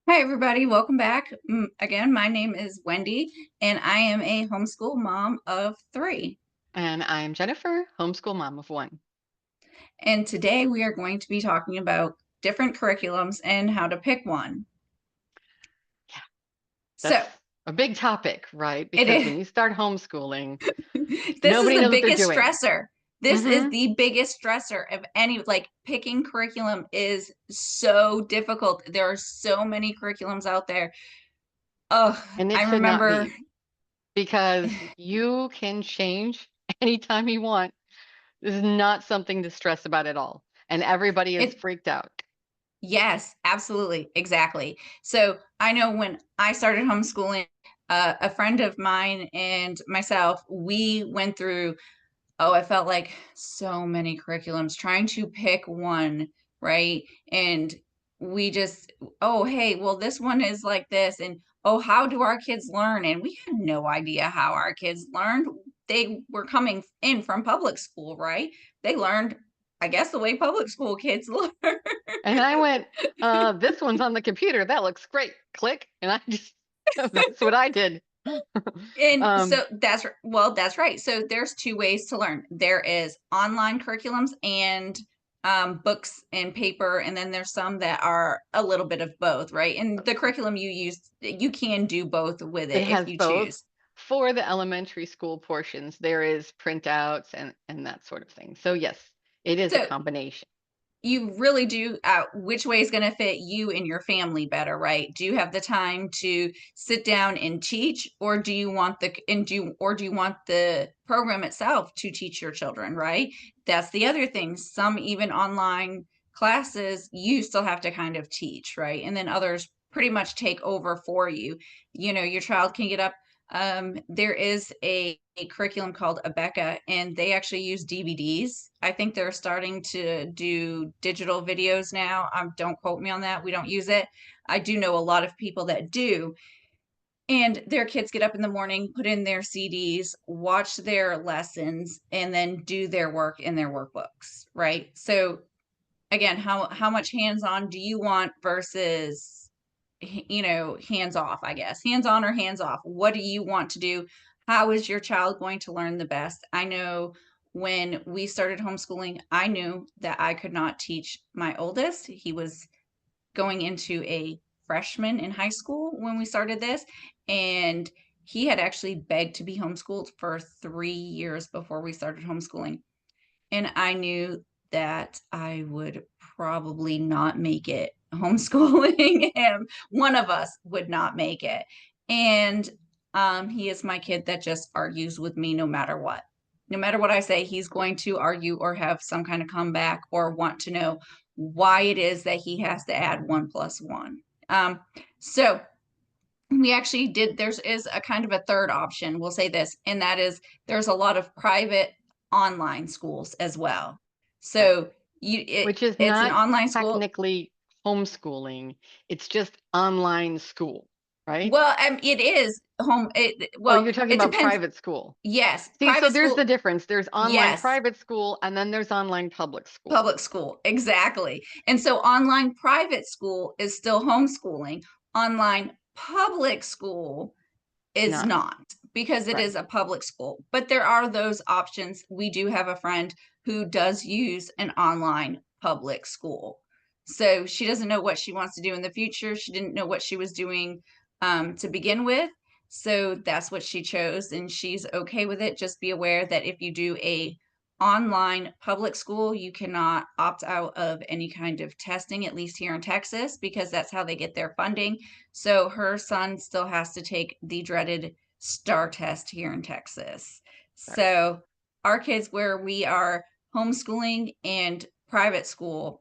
Hi, everybody. Welcome back. Again, my name is Wendy, and I am a homeschool mom of three. And I'm Jennifer, homeschool mom of one. And today we are going to be talking about different curriculums and how to pick one. Yeah, So that's a big topic, right? it Because is, when you start homeschooling, this is nobody the knows what they're biggest doing. stressor. This is Hmm. the biggest stressor of any, like picking curriculum is so difficult. There are so many curriculums out there. Oh, And it I should not remember. be because you can change anytime you want. This is not something to stress about at all. And everybody is It freaked out. Yes, absolutely. Exactly. So I know when I started homeschooling, a friend of mine and myself, we went through, oh, I felt like so many curriculums trying to pick one, right? And we just, oh, hey, well, this one is like this. And oh, how do our kids learn? And we had no idea how our kids learned. They were coming in from public school, right? They learned, I guess, the way public school kids learn. And I went, this one's on the computer. That looks great. Click. And I just, that's what I did. And Um, so that's right. So there's two ways to learn. There is online curriculums and books and paper, and then there's some that are a little bit of both, right? And the curriculum you use, you can do both with It it if has you both. choose. For the elementary school portions, there is printouts and that sort of thing. So yes, it is a So combination. you really do which way is going to fit you and your family better, right? Do you have the time to sit down and teach, or do you want the program itself to teach your children, right? That's the other thing. Some even online classes you still have to kind of teach, right? And then others pretty much take over for you. Your child can get up. There is a curriculum called Abeka, and they actually use DVDs. I think they're starting to do digital videos now. Don't quote me on that. We don't use it. I do know a lot of people that do. And their kids get up in the morning, put in their CDs, watch their lessons, and then do their work in their workbooks, right? So again, how much hands-on do you want versus hands off? I guess hands on or hands off, what do you want to do? How is your child going to learn the best? I know when we started homeschooling, I knew that I could not teach my oldest. He was going into a freshman in high school when we started this, and he had actually begged to be homeschooled for 3 years before we started homeschooling, and I knew that I would probably not make it homeschooling him. One of us would not make it. And he is my kid that just argues with me no matter what. No matter what I say, he's going to argue or have some kind of comeback or want to know why it is that he has to add 1 plus 1. So we actually did, there is a kind of a third option, we'll say this, and that is there's a lot of private online schools as well. Right. So Which is it's an not online school. technically homeschooling. It's just online school, right? Well, it is home. Oh, Well, you're talking it about depends. private school. Yes, See, so private there's the school. difference. There's online Yes, private school and then there's online public school. public school, exactly. And so online private school is still homeschooling. Online public school is Not not, because it right. is a public school. But there are those options. We do have a friend who does use an online public school. So she doesn't know what she wants to do in the future. She didn't know what she was doing to begin with. So that's what she chose, and she's okay with it. Just be aware that if you do a online public school, you cannot opt out of any kind of testing, at least here in Texas, because that's how they get their funding. So her son still has to take the dreaded STAR test here in Texas. Right. So our kids, where we are homeschooling and private school,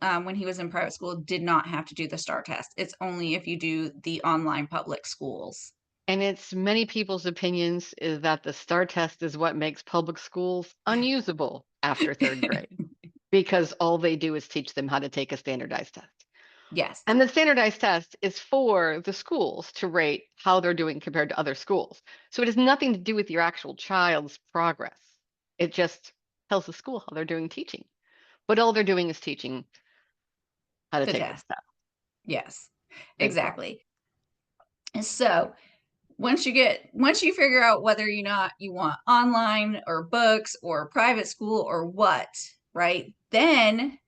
when he was in private school, did not have to do the STAR test. It's only if you do the online public schools. And it's many people's opinions is that the STAR test is what makes public schools unusable after third grade because all they do is teach them how to take a standardized test. Yes. And the standardized test is for the schools to rate how they're doing compared to other schools. So it has nothing to do with your actual child's progress. It just tells the school how they're doing teaching. But all they're doing is teaching how to The take this test. test. Yes. Big plus. Exactly. And so once you figure out whether or not you want online or books or private school or what, right? Then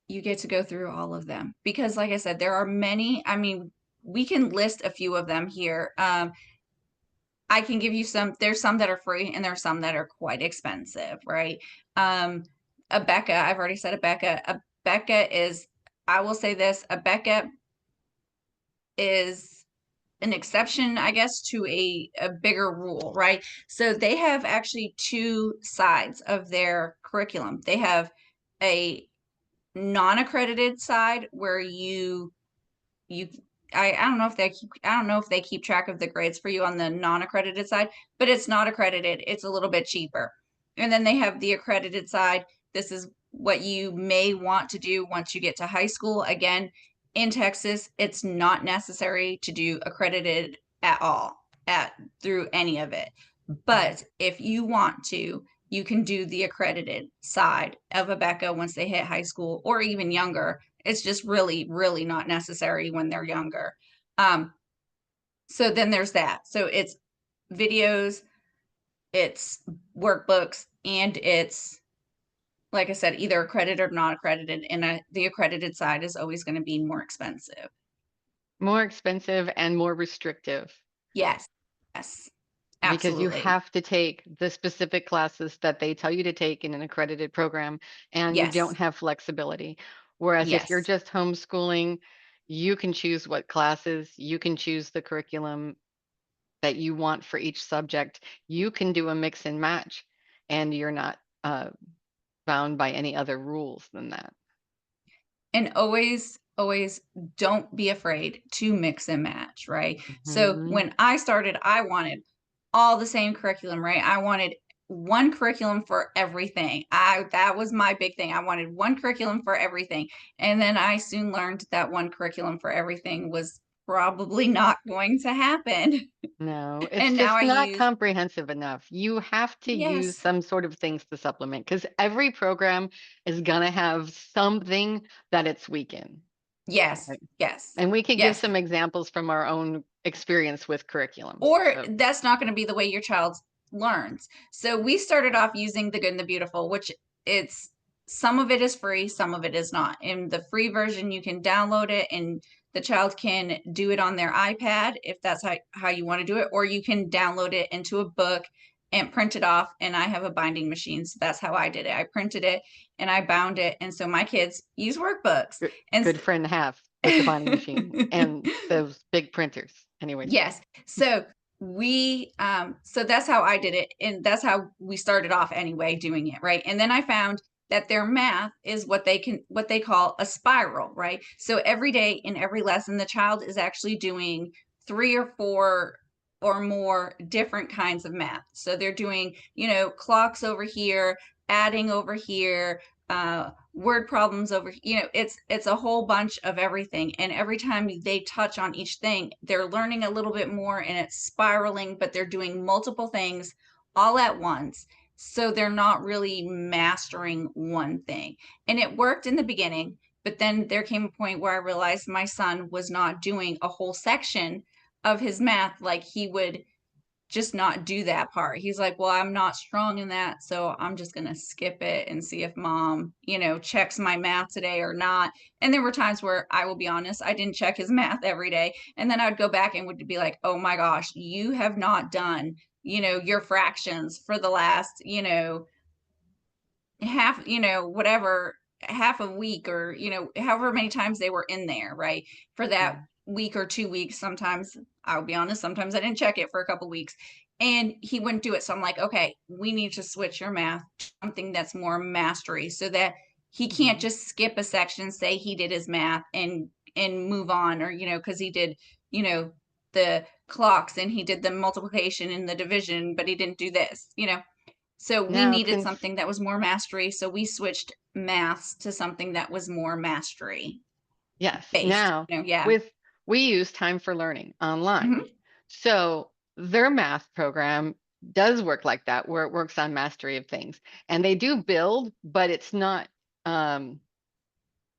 you get to go through all of them because like I said, there are many. I mean, we can list a few of them here. I can give you some. There's some that are free and there's some that are quite expensive, right? Um, a Becca, I've already said a Becca. A Becca is, I will say this, a Becca is an exception, I guess, to a bigger rule, right? So they have actually two sides of their curriculum. They have a non-accredited side where you I don't know if they keep track of the grades for you on the non-accredited side, but it's not accredited. It's a little bit cheaper. And then they have the accredited side. This is what you may want to do once you get to high school. Again, in Texas, it's not necessary to do accredited at all at through any of it. Mhm. But if you want to, you can do the accredited side of a Becca once they hit high school or even younger. It's just really, really not necessary when they're younger. Um, so then there's that. So it's videos, it's workbooks, and it's, like I said, either accredited or not accredited. And the accredited side is always going to be more expensive. More expensive and more restrictive Yes, yes, because you absolutely. have to take the specific classes that they tell you to take in an accredited program, and you don't Yes, have flexibility. Whereas if you're yes. just homeschooling, you can choose what classes, you can choose the curriculum that you want for each subject. You can do a mix and match, and you're not bound by any other rules than that. And always don't be afraid to mix and match, right? So Mhm. when I started, I wanted all the same curriculum, right? I wanted one curriculum for everything. I That was my big thing. I wanted one curriculum for everything. And then I soon learned that one curriculum for everything was probably not going to happen. No, it's And now just I not use, comprehensive enough. You have to use yes, some sort of things to supplement because every program is gonna have something that it's weak in. yes, Right. yes, And we can give yes. some examples from our own experience with curriculums. Or So, that's not going to be the way your child learns. So we started off using the good and the beautiful, which it's some of it is free, some of it is not. In the free version, you can download it and the child can do it on their iPad if that's how you want to do it, or you can download it into a book and print it off. And I have a binding machine, so that's how I did it. I printed it and I bound it, and so my kids use workbooks. good, And good friend to have with the bonding machine and those big printers. Anyways, yes. So so that's how I did it. And that's how we started off anyway, doing it, right? And then I found that their math is what they call a spiral, right? So every day in every lesson, the child is actually doing three or four or more different kinds of math. So they're doing, clocks over here, adding over here, word problems over, it's a whole bunch of everything, and every time they touch on each thing they're learning a little bit more and it's spiraling, but they're doing multiple things all at once, so they're not really mastering one thing. And it worked in the beginning, but then there came a point where I realized my son was not doing a whole section of his math, like he would just not do that part. He's like, well, I'm not strong in that, so I'm just going to skip it and see if mom, checks my math today or not. And there were times where I will be honest, I didn't check his math every day. And then I'd go back and would be like, oh my gosh, you have not done, your fractions for the last, half, whatever, half a week, or, however many times they were in there, right? For that yeah. week or 2 weeks. Sometimes I'll be honest, sometimes I didn't check it for a couple weeks and he wouldn't do it. So I'm like, okay, we need to switch your math to something that's more mastery so that he can't Mhm. just skip a section, say he did his math and move on, or, because he did, you know, the clocks and he did the multiplication and the division, but he didn't do this. So we Now, needed since something that was more mastery, so we switched maths to something that was more mastery yes, based, now yeah. with we use Time for Learning online. Mhm. So their math program does work like that, where it works on mastery of things. And they do build, but it's not um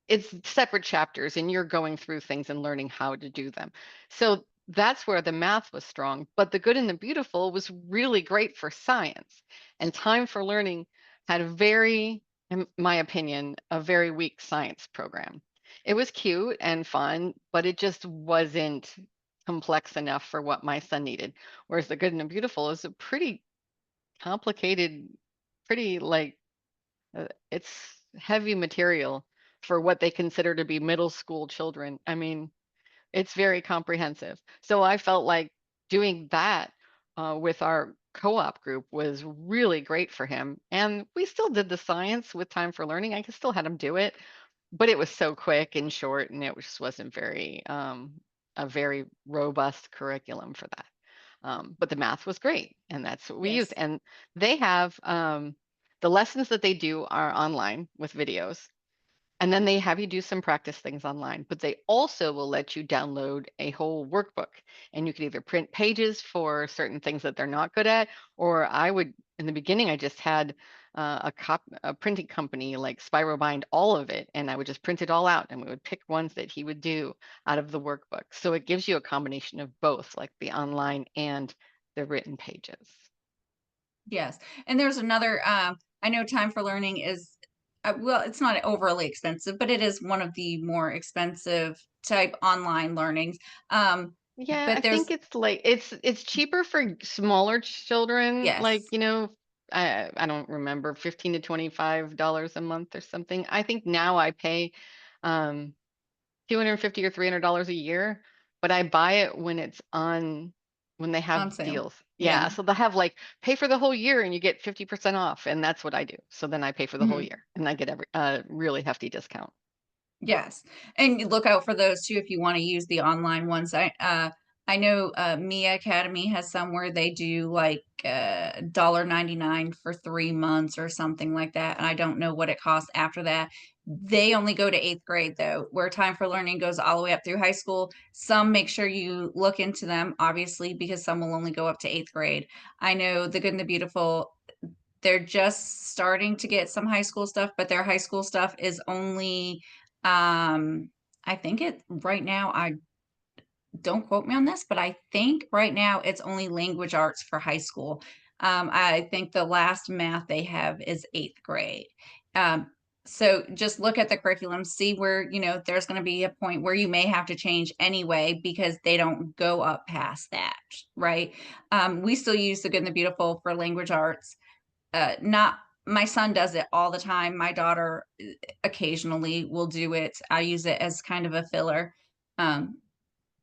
it's separate chapters and you're going through things and learning how to do them. So that's where the math was strong. But the good and the beautiful was really great for science. And time for learning had a very, in my opinion, a very weak science program. It was cute and fun, but it just wasn't complex enough for what my son needed. Whereas the good and the beautiful is a pretty complicated, pretty like it's heavy material for what they consider to be middle school children. I mean, it's very comprehensive. So I felt like doing that with our co-op group was really great for him. And we still did the science with time for learning. I still had him do it, but it was so quick and short, and it just wasn't very a very robust curriculum for that. But the math was great, and that's what we used. Yes. And they have the lessons that they do are online with videos, and then they have you do some practice things online, but they also will let you download a whole workbook. And you can either print pages for certain things that they're not good at, or I would, in the beginning, I just had a printing company like spiral bind all of it, and I would just print it all out, and we would pick ones that he would do out of the workbook. So it gives you a combination of both, like the online and the written pages. Yes. And there's another, I know Time for Learning is, well, it's not overly expensive, but it is one of the more expensive type online learnings. Yeah, I But think there's, it's like it's cheaper for smaller children, like, yes, I don't remember, 15 to $25 a month or something. I think now I pay 250 or $300 a year, but I buy it when it's on when they on have sale. deals. Yeah, Yeah. so they'll have like pay for the whole year and you get 50% off, and that's what I do. So then I pay for the whole Mhm. year and I get every really hefty discount. Yes, and you look out for those too if you wanna use the online ones. I know, Mia Academy has some where they do, like, $1.99 for 3 months or something like that, and I don't know what it costs after that. They only go to 8th grade, though, where Time for Learning goes all the way up through high school. Some make sure you look into them, obviously, because some will only go up to 8th grade. I know The Good and the Beautiful, they're just starting to get some high school stuff, but their high school stuff is only, um, I think it right now, I don't quote me on this, but I think right now it's only language arts for high school. I think the last math they have is 8th grade. Um, so just look at the curriculum, see where, there's going to be a point where you may have to change anyway because they don't go up past that, right? We still use The Good and the Beautiful for language arts. Not My son does it all the time. My daughter occasionally will do it. I use it as kind of a filler. Um,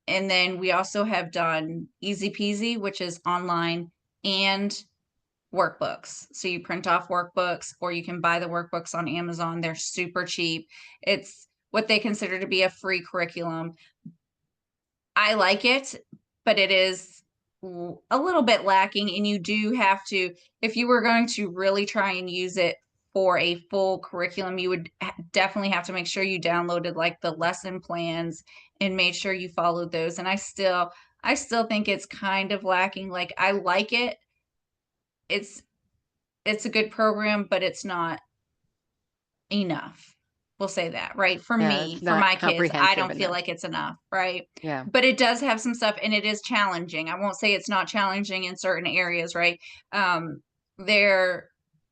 and then we also have done Easy Peasy, which is online, and workbooks. So you print off workbooks or you can buy the workbooks on Amazon. They're super cheap. It's what they consider to be a free curriculum. I like it, but it is a little bit lacking, and you do have to, if you were going to really try and use it for a full curriculum, you would definitely have to make sure you downloaded like the lesson plans and made sure you followed those. And I still think it's kind of lacking. Like I like it. It's it's a good program, but it's not enough. We'll say that, right? For Yeah, me, it's for not my kids, I comprehensive don't feel enough. like it's enough, right? Yeah. But it does have some stuff and it is challenging. I won't say it's not challenging in certain areas, right? Their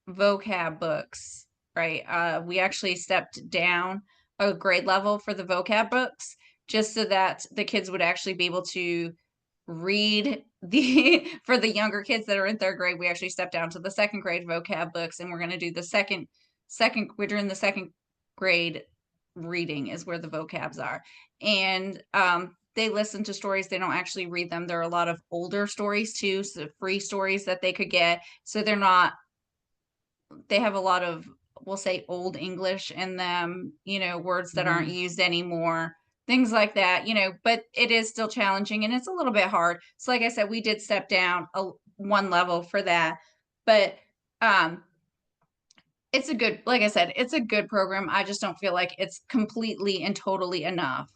vocab books, right? We actually stepped down a grade level for the vocab books just so that the kids would actually be able to read the for the younger kids that are in 3rd grade. We actually stepped down to the 2nd grade vocab books, and we're going to do the second we're doing the 2nd grade reading is where the vocabs are. And they listen to stories, they don't actually read them. There are a lot of older stories too, so free stories that they could get, so they're not, they have a lot of, we'll say, old English in them, words that aren't Hmm. used anymore, things like that, but it is still challenging and it's a little bit hard. So like I said, we did step down one level for that. But um it's a good, like I said, it's a good program. I just don't feel like it's completely and totally enough.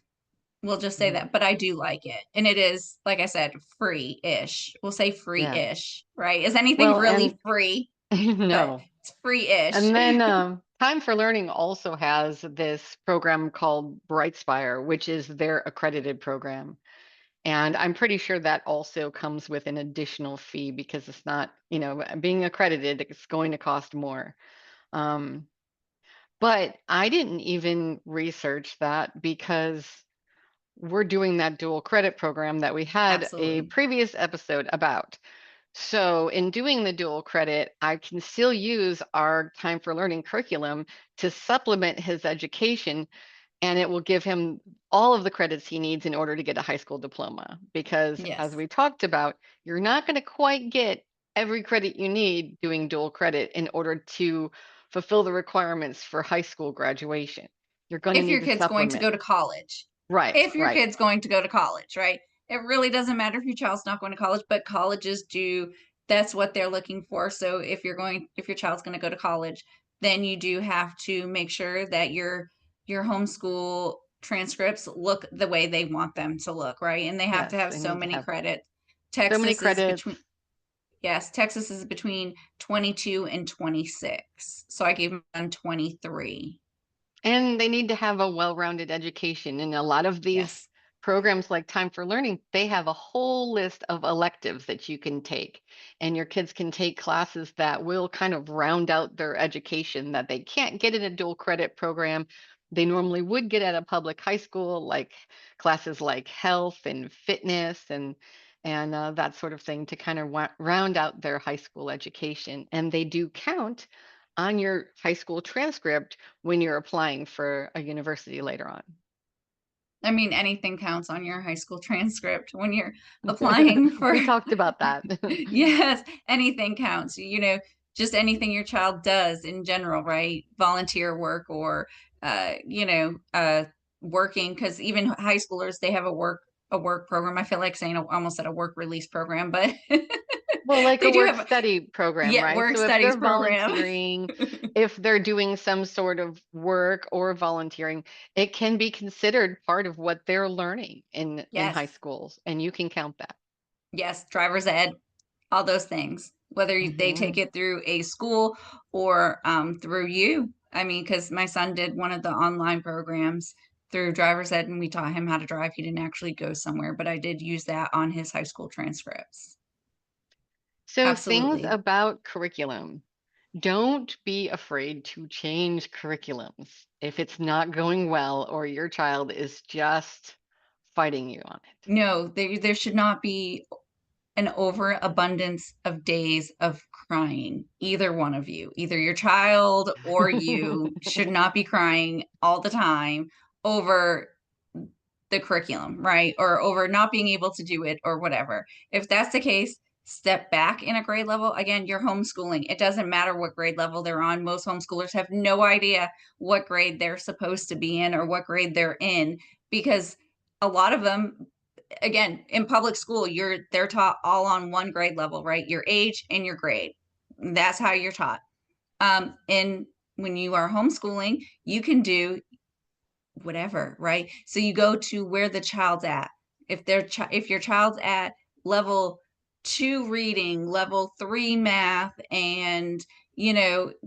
We'll just say Hmm. that, but I do like it. And it is, like I said, free-ish. We'll say Yeah. free-ish, right? Is anything Well, really and free? But no. it's free-ish. And then Time for Learning also has this program called Brightspire, which is their accredited program. And I'm pretty sure that also comes with an additional fee because it's not, being accredited, it's going to cost more. Um, but I didn't even research that because we're doing that dual credit program that we had a Absolutely. previous episode about. So, in doing the dual credit, I can still use our Time for Learning curriculum to supplement his education, and it will give him all of the credits he needs in order to get a high school diploma. Because, as Yes. we talked about, you're not going to quite get every credit you need doing dual credit in order to fulfill the requirements for high school graduation. You're going to If need your to kid's going to supplement. go to college. Right, If your right. kid's going to go to college, right? It really doesn't matter if your child's not going to college, but colleges do, that's what they're looking for. So if your child's going to go to college, then you do have to make sure that your homeschool transcripts look the way they want them to look, right? And they have to Yes, have they so need to many have credits. so many Texas is credits. between Yes, Texas is between 22 and 26. So I gave them 23. And they need to have a well-rounded education. And a lot of these Yes. programs like Time for Learning, they have a whole list of electives that you can take. And your kids can take classes that will kind of round out their education that they can't get in a dual credit program. They normally would get at a public high school, like classes like health and fitness and that sort of thing to kind of round out their high school education. And they do count on your high school transcript when you're applying for a university later on. I mean, anything counts on your high school transcript when you're applying for We talked about that. yes, anything counts. Just anything your child does in general, right? Volunteer work or uh, you know, uh working, because even high schoolers, they have a work program. I feel like saying almost at a work release program, but Well, like a they do work have study program, yeah, right? work So if studies they're program. volunteering, if they're doing some sort of work or volunteering, it can be considered part of what they're learning in high Yes. schools, and you can count that. Yes, driver's ed, all those things, whether they take Hmm. it through a school or through you. I mean, because my son did one of the online programs through driver's ed and we taught him how to drive. He didn't actually go somewhere, but I did use that on his high school transcripts. So things Absolutely. about curriculum. Don't be afraid to change curriculums if it's not going well or your child is just fighting you on it. No, there should not be an overabundance of days of crying. Either one of you, either your child or you, should not be crying all the time over the curriculum, right? Or over not being able to do it or whatever. If that's the case, step back in a grade level. Again, you're homeschooling. It doesn't matter what grade level they're on. Most homeschoolers have no idea what grade they're supposed to be in or what grade they're in because a lot of them, again, in public school, they're taught all on one grade level, right? Your age and your grade. That's how you're taught. And when you are homeschooling, you can do whatever, right? So you go to where the child's at. If your child's at level 2 reading, level 3 math, and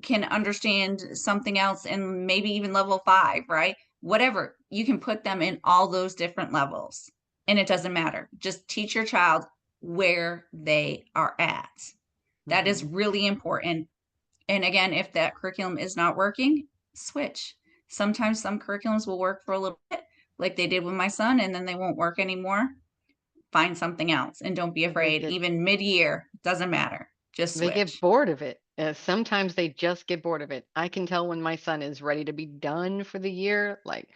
can understand something else, and maybe even level 5, right? Whatever, you can put them in all those different levels, and it doesn't matter. Just teach your child where they are at. That is Mhm. really important. And again, if that curriculum is not working, switch. Sometimes some curriculums will work for a little bit, like they did with my son, and then they won't work anymore. Find something else and don't be They afraid. get Even mid-year, doesn't matter. Just they get switch. bored of it. Sometimes they just get bored of it. I can tell when my son is ready to be done for the year, like,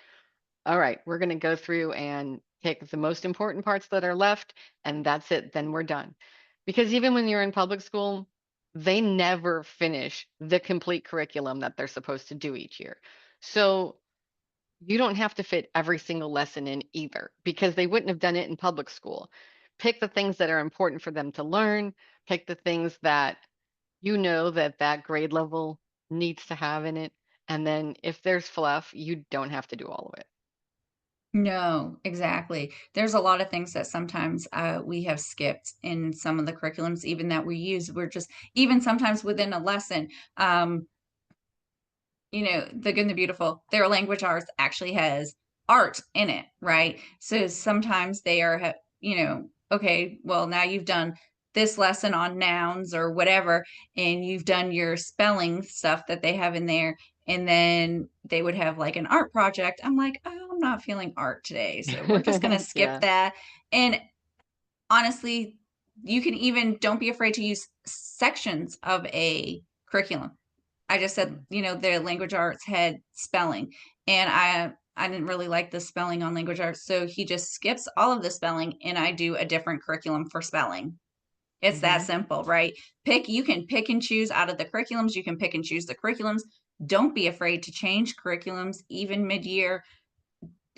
all right, we're going to go through and pick the most important parts that are left, and that's it. Then we're done. Because even when you're in public school, they never finish the complete curriculum that they're supposed to do each year. So you don't have to fit every single lesson in either because they wouldn't have done it in public school. Pick the things that are important for them to learn, pick the things that that grade level needs to have in it. And then if there's fluff, you don't have to do all of it. No, exactly. There's a lot of things that sometimes we have skipped in some of the curriculums, even that we use. We're just, even sometimes within a lesson. the good and the beautiful, their language arts actually has art in it, right? So sometimes they are, okay, well, now you've done this lesson on nouns or whatever, and you've done your spelling stuff that they have in there. And then they would have like an art project. I'm like, oh, I'm not feeling art today. So we're just going to skip Yeah. that. And honestly, you can even, don't be afraid to use sections of a curriculum. I just said, Mm. the language arts had spelling, and I didn't really like the spelling on language arts, so he just skips all of the spelling, and I do a different curriculum for spelling. It's that Mhm. simple, right? You can pick and choose out of the curriculums. You can pick and choose the curriculums. Don't be afraid to change curriculums even mid-year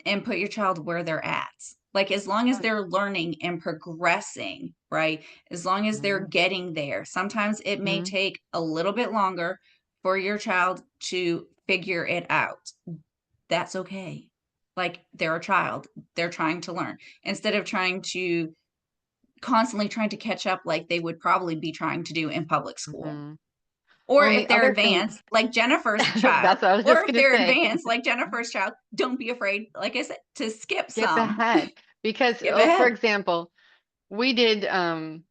and put your child where they're at. Like, as long as Right. they're learning and progressing, right? As long as they're Mhm. getting there. Sometimes it may Mhm. take a little bit longer for your child to figure it out. That's okay. Like, they're a child, they're trying to learn. Instead of constantly trying to catch up like they would probably be trying to do in public school. Mhm. Or Well, and if the they're other thing advanced, like Jennifer's child, that's what I was or just if gonna they're say. advanced, like Jennifer's child, don't be afraid, like I said, to skip Skip some. ahead because, Skip for ahead. example, we did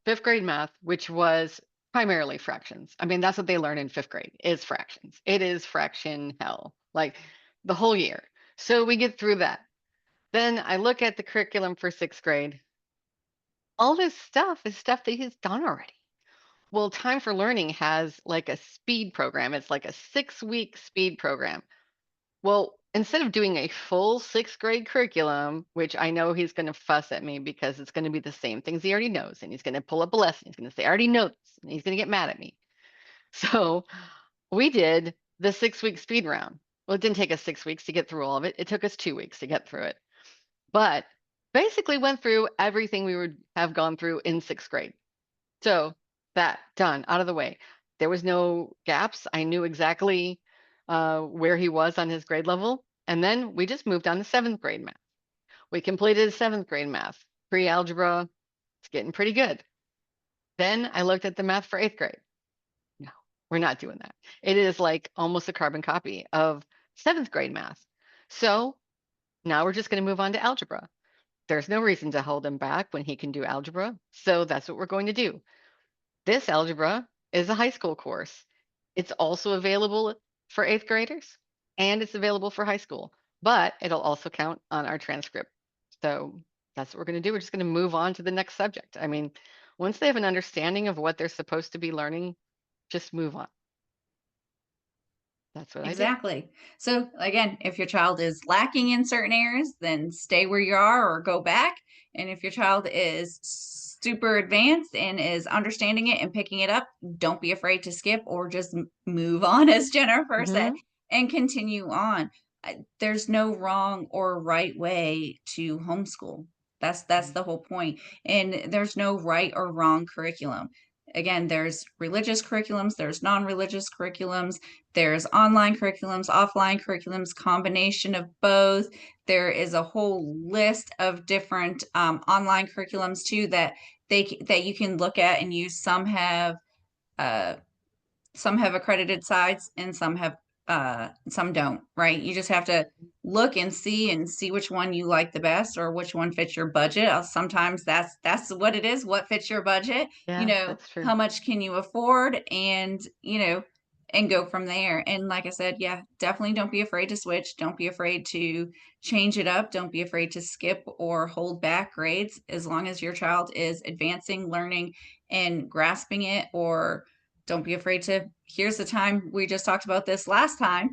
5th grade math, which was primarily fractions. I mean, that's what they learn in 5th grade is fractions. It is fraction hell, like the whole year. So we get through that. Then I look at the curriculum for 6th grade. All this stuff is stuff that he's done already. Well, Time for Learning has like a speed program. It's like a 6-week speed program. Well, instead of doing a full 6th grade curriculum, which I know he's going to fuss at me because it's going to be the same things he already knows, and he's going to pull up a lesson. He's going to say, I already know this, and he's going to get mad at me. So we did the 6-week speed round. Well, it didn't take us 6 weeks to get through all of it. It took us 2 weeks to get through it. But basically went through everything we would have gone through in 6th grade. So that done, out of the way. There was no gaps. I knew exactly where he was on his grade level. And then we just moved on to 7th grade math. We completed 7th grade math. Pre-algebra, it's getting pretty good. Then I looked at the math for 8th grade. No, we're not doing that. It is like almost a carbon copy of 7th grade math. So now we're just going to move on to algebra. There's no reason to hold him back when he can do algebra. So that's what we're going to do. This algebra is a high school course. It's also available for 8th graders and it's available for high school, but it'll also count on our transcript. So that's what we're going to do. We're just going to move on to the next subject. I mean, once they have an understanding of what they're supposed to be learning, just move on. That's what I do. Exactly. So again, if your child is lacking in certain areas, then stay where you are or go back. And if your child is super advanced and is understanding it and picking it up, don't be afraid to skip or just move on, as Jennifer said, Hmm. and continue on. There's no wrong or right way to homeschool. That's the whole point. And there's no right or wrong curriculum. Again, there's religious curriculums, there's non-religious curriculums, there's online curriculums, offline curriculums, combination of both. There is a whole list of different online curriculums too that you can look at and use. Uh, some have accredited sites and some don't, right? You just have to look and see which one you like the best or which one fits your budget. Sometimes that's what it is, what fits your budget. Yeah, that's true. How much can you afford, and and go from there. And like I said, yeah, definitely don't be afraid to switch. Don't be afraid to change it up. Don't be afraid to skip or hold back grades, as long as your child is advancing, learning, and grasping it. Or don't be afraid to, here's the time, we just talked about this last time.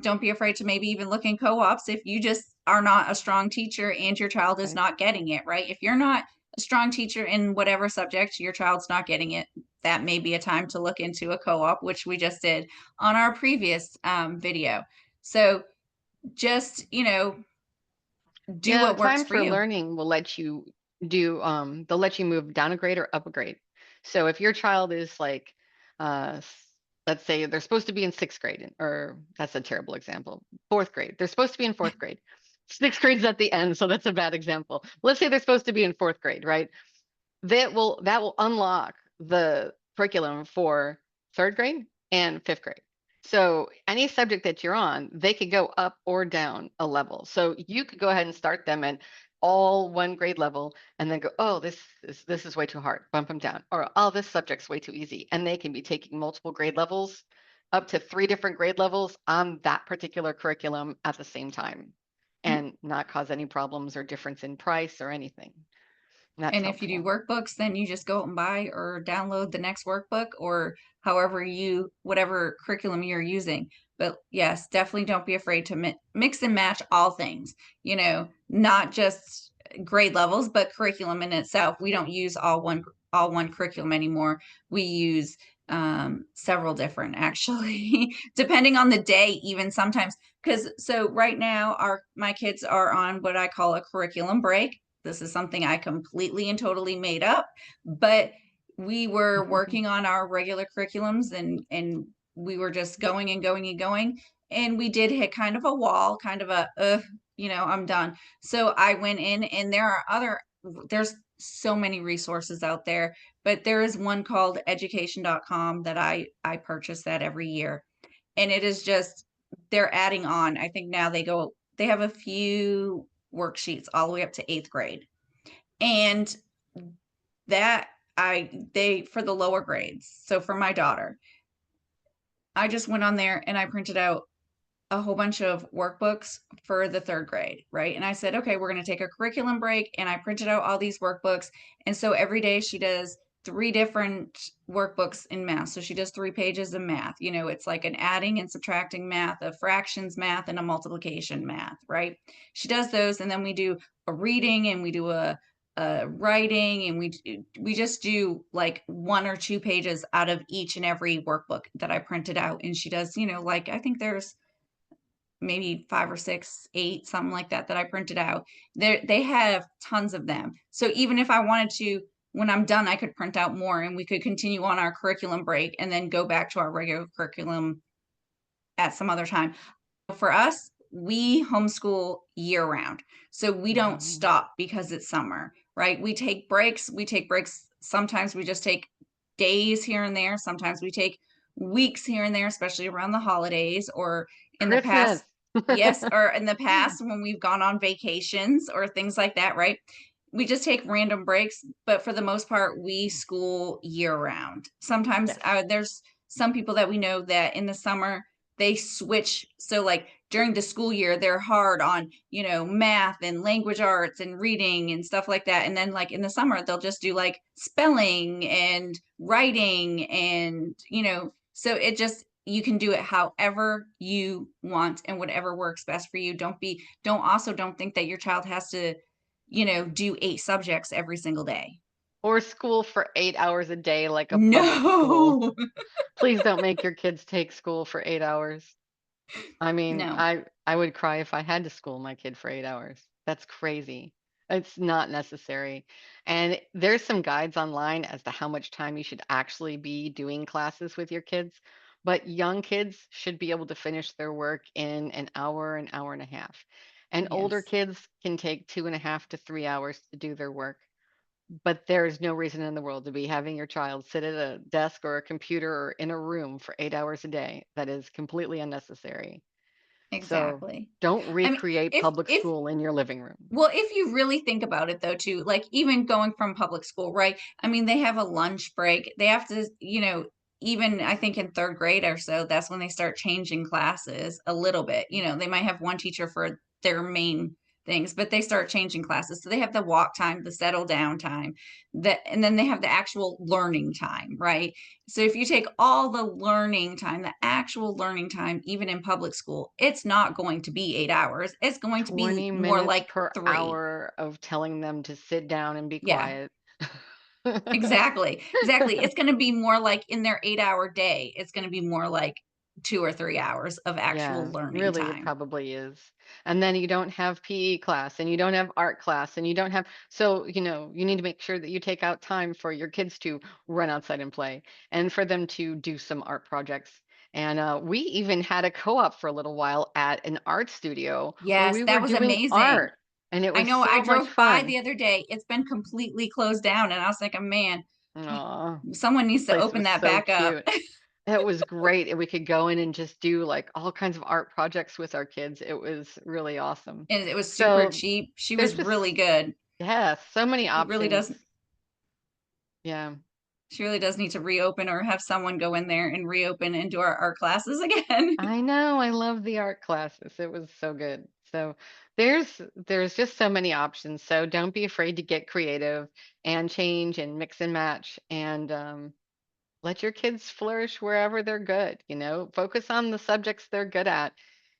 Don't be afraid to maybe even look in co-ops if you just are not a strong teacher and your child is Right. not getting it, right? If you're not a strong teacher in whatever subject, your child's not getting it, that may be a time to look into a co-op, which we just did on our previous video. So just, do Yeah, what works Time for for you. Learning will let you they'll let you move down a grade or up a grade. So if your child is like, let's say they're supposed to be in 6th grade, or that's a terrible example, 4th grade, they're supposed to be in 4th grade. 6th grade's at the end, so that's a bad example. Let's say they're supposed to be in 4th grade, right? That will unlock the curriculum for 3rd grade and 5th grade. So any subject that you're on, they could go up or down a level. So you could go ahead and start them at all one grade level and then go, oh, this is way too hard, bump them down. Or oh, this subject's way too easy. And they can be taking multiple grade levels, up to 3 different grade levels on that particular curriculum at the same time and not cause any problems or difference in price or anything. And that's And if you do helpful. workbooks, then you just go out and buy or download the next workbook or however whatever curriculum you're using. But yes, definitely don't be afraid to mix and match all things, not just grade levels, but curriculum in itself. We don't use all one curriculum anymore. We use several different actually, depending on the day, even sometimes. Because so right now my kids are on what I call a curriculum break. This is something I completely and totally made up, but we were working on our regular curriculums and we were just going and going and going. And we did hit kind of a wall, kind of I'm done. So I went in and there's so many resources out there, but there is one called education.com that I purchase that every year. And it is just, they're adding on. I think now they have a few worksheets all the way up to 8th grade. And that they for the lower grades. So for my daughter, I just went on there and I printed out a whole bunch of workbooks for the 3rd grade, right? And I said, okay, we're going to take a curriculum break. And I printed out all these workbooks. And so every day she does 3 different workbooks in math. So she does 3 pages of math. It's like an adding and subtracting math, a fractions math, and a multiplication math, right? She does those. And then we do a reading and we do a writing, and we just do like 1 or 2 pages out of each and every workbook that I printed out. And she does, like I think there's maybe 5 or 6, 8, something like that I printed out. They have tons of them. So even if I wanted to, when I'm done, I could print out more and we could continue on our curriculum break and then go back to our regular curriculum at some other time. For us, we homeschool year round. So we don't Mhm. stop because it's summer, right? We take breaks. Sometimes we just take days here and there. Sometimes we take weeks here and there, especially around the holidays or in the Christmas. past. Yes, or in the past when we've gone on vacations or things like that, right? We just take random breaks, but for the most part, we school year round. Sometimes Yes. there's some people that we know that in the summer they switch. So like during the school year, they're hard on, math and language arts and reading and stuff like that. And then like in the summer, they'll just do like spelling and writing and, so it just, you can do it however you want and whatever works best for you. Don't think that your child has to, do 8 subjects every single day. Or school for 8 hours a day like a public school. No, Please don't make your kids take school for 8 hours. I mean, no, I would cry if I had to school my kid for 8 hours. That's crazy. It's not necessary. And there's some guides online as to how much time you should actually be doing classes with your kids. But young kids should be able to finish their work in an hour and a half. And older yes. kids can take 2.5 to 3 hours to do their work. But there's no reason in the world to be having your child sit at a desk or a computer or in a room for 8 hours a day. That is completely unnecessary. So Exactly. don't I mean, recreate public if school in your living room. well, if you really think about it though, too, like even going from public school, right? I mean, they have a lunch break. They have to, even I think in 3rd grade or so, that's when they start changing classes a little bit. They might have one teacher for their main things, but they start changing classes. So they have the walk time, the settle down time, and then they have the actual learning time, right? So if you take all the learning time, the actual learning time, even in public school, it's not going to be 8 hours. It's going to be 20 more minutes like per 3. hour of telling them to sit down and be Yeah, quiet. exactly. Exactly. It's going to be more like in their 8-hour day, it's going to be more like 2 or 3 hours of actual Yeah, learning really, it time. probably is. And then you don't have PE class and you don't have art class and you don't have, so, you need to make sure that you take out time for your kids to run outside and play and for them to do some art projects. And we even had a co-op for a little while at an art studio where Yes, we were that was doing amazing. art and it I was know I so much drove by fun. the other day. It's been completely closed down and I was like, "Oh man, Aw, someone needs to place open was that so back up." cute. It was great, and we could go in and just do, like, all kinds of art projects with our kids. It was really awesome. And it was super So, cheap. She there's was really just good. yeah, so many She really options. does Yeah. she really does need to reopen or have someone go in there and reopen and do our classes again. I know, I love the art classes. It was so good. So, there's just so many options, so don't be afraid to get creative and change and mix and match, and, let your kids flourish wherever they're good, focus on the subjects they're good at.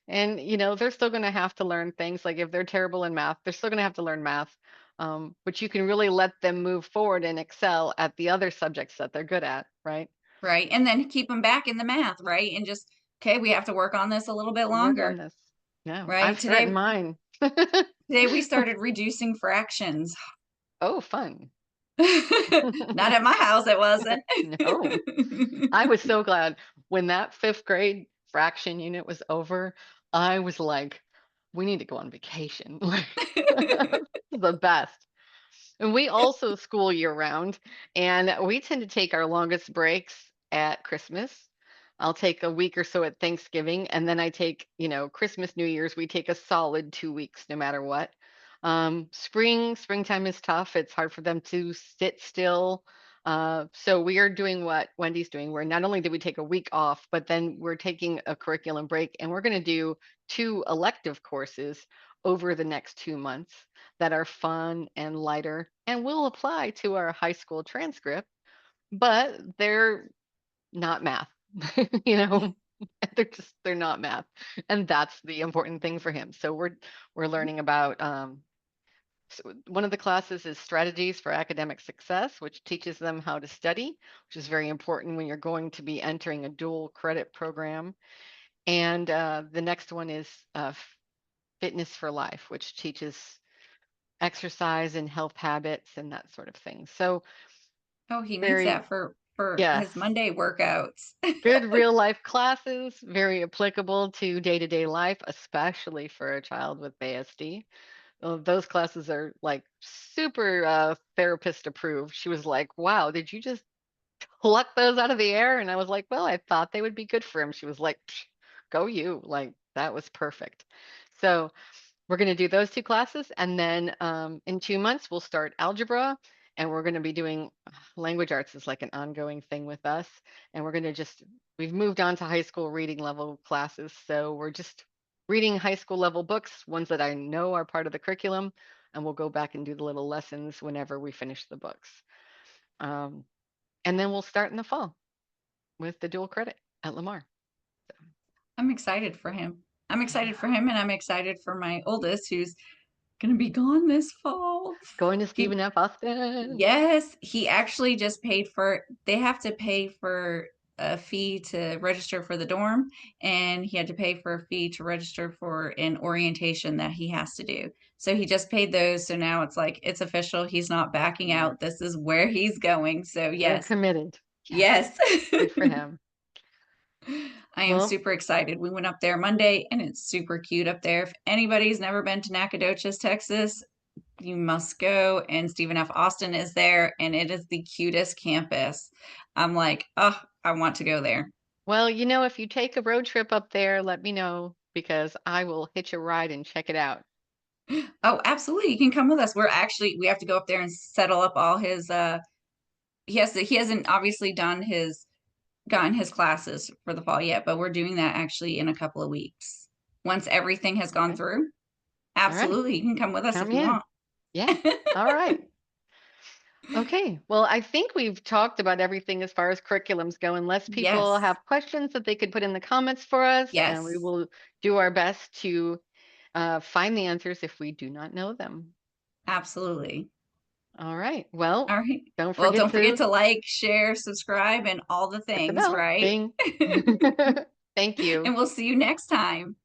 And, they're still going to have to learn things like if they're terrible in math, they're still going to have to learn math. But you can really let them move forward and excel at the other subjects that they're good at, right? Right, and then keep them back in the math, right? And just, "Okay, we have to work on this a little bit Work on longer," this. No, right? I've threatened mine. Today we started reducing fractions. Oh, fun. Not at my house, it wasn't. No. I was so glad when that 5th grade fraction unit was over. I was like, we need to go on vacation. The best. And we also school year round, and we tend to take our longest breaks at Christmas. I'll take a week or so at Thanksgiving, and then I take, Christmas, New Year's, we take a solid 2 weeks no matter what. Springtime is tough. It's hard for them to sit still. So we are doing what Wendy's doing, where not only did we take a week off, but then we're taking a curriculum break, and we're going to do 2 elective courses over the next 2 months that are fun and lighter and will apply to our high school transcript, but they're not math. you know, they're not math, and that's the important thing for him. So we're learning about so one of the classes is strategies for academic success, which teaches them how to study, which is very important when you're going to be entering a dual credit program. And the next one is fitness for life, which teaches exercise and health habits and that sort of thing. So Oh, he needs very, that for yes, his Monday workouts. good real life classes, very applicable to day life, especially for a child with ASD. Those classes are like super therapist approved. She was like, wow, did you just pluck those out of the air? And I was like, well, I thought they would be good for him. She was like, "Psh, go you. Like, that was perfect. So we're going to do those 2 classes. And then in 2 months, we'll start algebra. And we're going to be doing language arts is like an ongoing thing with us. And we're going to we've moved on to high school reading level classes. So we're just reading high school level books, ones that I know are part of the curriculum. And we'll go back and do the little lessons whenever we finish the books. Um, and then we'll start in the fall with the dual credit at Lamar. I'm excited for him. I'm excited for him, and I'm excited for my oldest who's gonna be gone this fall. Going to He Stephen F. Austin. Yes, he actually just paid for they have to pay for a fee to register for the dorm, and he had to pay for a fee to register for an orientation that he has to do. So he just paid those, so now it's like, it's official, he's not backing Yeah, out, this is where he's going, so they're yes. committed. Yes, Yes. good for him. I am Well, super excited. We went up there Monday, and it's super cute up there. If anybody's never been to Nacogdoches, Texas, you must go. And Stephen F. Austin is there, and it is the cutest campus. I'm like, oh, I want to go there. if you take a road trip up there, let me know because I will hitch a ride and check it out. Oh, absolutely. You can come with us. We have to go up there and settle up all his he hasn't obviously gotten his classes for the fall yet, but we're doing that actually in a couple of weeks. Once everything has gone Okay. through. All right. Absolutely. You can come with us Count if me you in. want. Yeah. All right. Okay. Well, I think we've talked about everything as far as curriculums go, unless people Yes. have questions that they could put in the comments for us, and we Yes. will do our best to find the answers if we do not know them. Absolutely. All right. Well, All right. don't Well, forget don't forget to to like, share, subscribe, and all the hit the things, bell. right? Bing. Thank you. And we'll see you next time.